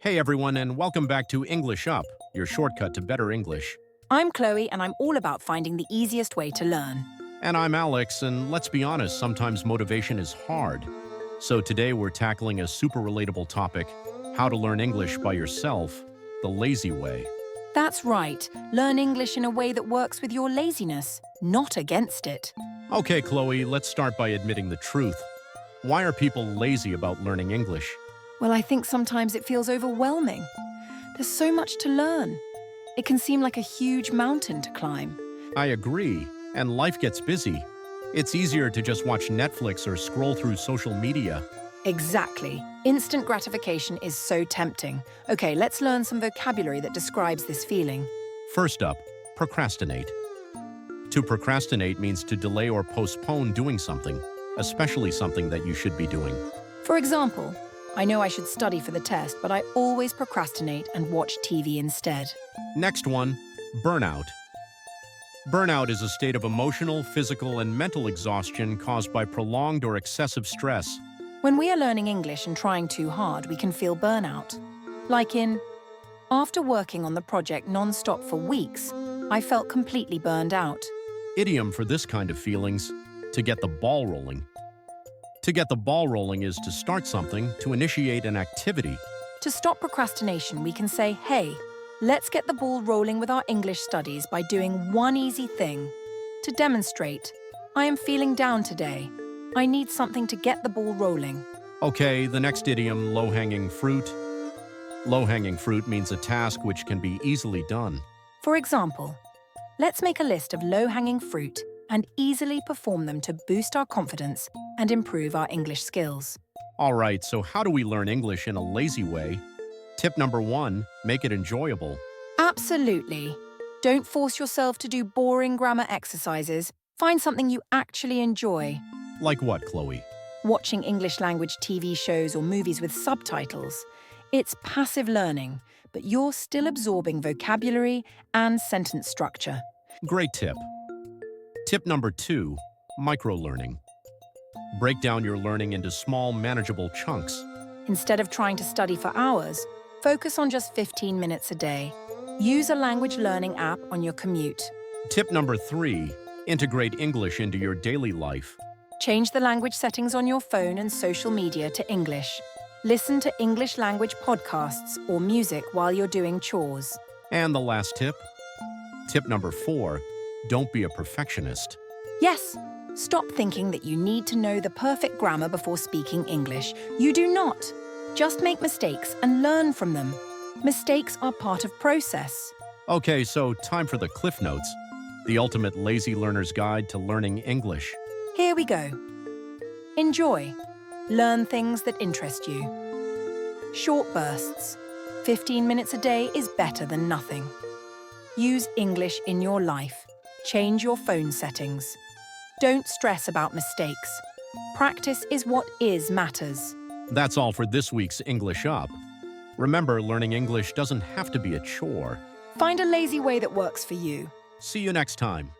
Hey everyone, and welcome back to English Up, your shortcut to better English. I'm Chloe, and I'm all about finding the easiest way to learn. And I'm Alex, and let's be honest, sometimes motivation is hard. So today we're tackling a super relatable topic, how to learn English by yourself, the lazy way. That's right. Learn English in a way that works with your laziness, not against it. Okay, Chloe, let's start by admitting the truth. Why are people lazy about learning English? Well, I think sometimes it feels overwhelming. There's so much to learn. It can seem like a huge mountain to climb. I agree, and life gets busy. It's easier to just watch Netflix or scroll through social media. Exactly. Instant gratification is so tempting. Okay, let's learn some vocabulary that describes this feeling. First up, procrastinate. To procrastinate means to delay or postpone doing something, especially something that you should be doing. For example, I know I should study for the test, but I always procrastinate and watch TV instead. Next one, burnout. Burnout is a state of emotional, physical, and mental exhaustion caused by prolonged or excessive stress. When we are learning English and trying too hard, we can feel burnout. Like after working on the project non-stop for weeks, I felt completely burned out. Idiom for this kind of feelings, to get the ball rolling. To get the ball rolling is to start something, to initiate an activity. To stop procrastination, we can say, hey, let's get the ball rolling with our English studies by doing one easy thing. To demonstrate, I am feeling down today. I need something to get the ball rolling. Okay, the next idiom, low-hanging fruit. Low-hanging fruit means a task which can be easily done. For example, let's make a list of low-hanging fruit and easily perform them to boost our confidence and improve our English skills. All right, so how do we learn English in a lazy way? Tip number 1, make it enjoyable. Absolutely. Don't force yourself to do boring grammar exercises. Find something you actually enjoy. Like what, Chloe? Watching English language TV shows or movies with subtitles. It's passive learning, but you're still absorbing vocabulary and sentence structure. Great tip. Tip number 2, micro-learning. Break down your learning into small, manageable chunks. Instead of trying to study for hours, focus on just 15 minutes a day. Use a language learning app on your commute. Tip number 3, integrate English into your daily life. Change the language settings on your phone and social media to English. Listen to English language podcasts or music while you're doing chores. And the last tip? Tip number 4, don't be a perfectionist. Yes, stop thinking that you need to know the perfect grammar before speaking English. You do not. Just make mistakes and learn from them. Mistakes are part of process. Okay, so time for the Cliff Notes, the ultimate lazy learner's guide to learning English. Here we go. Enjoy. Learn things that interest you. Short bursts. 15 minutes a day is better than nothing. Use English in your life. Change your phone settings. Don't stress about mistakes. Practice is what matters. That's all for this week's English Up. Remember, learning English doesn't have to be a chore. Find a lazy way that works for you. See you next time.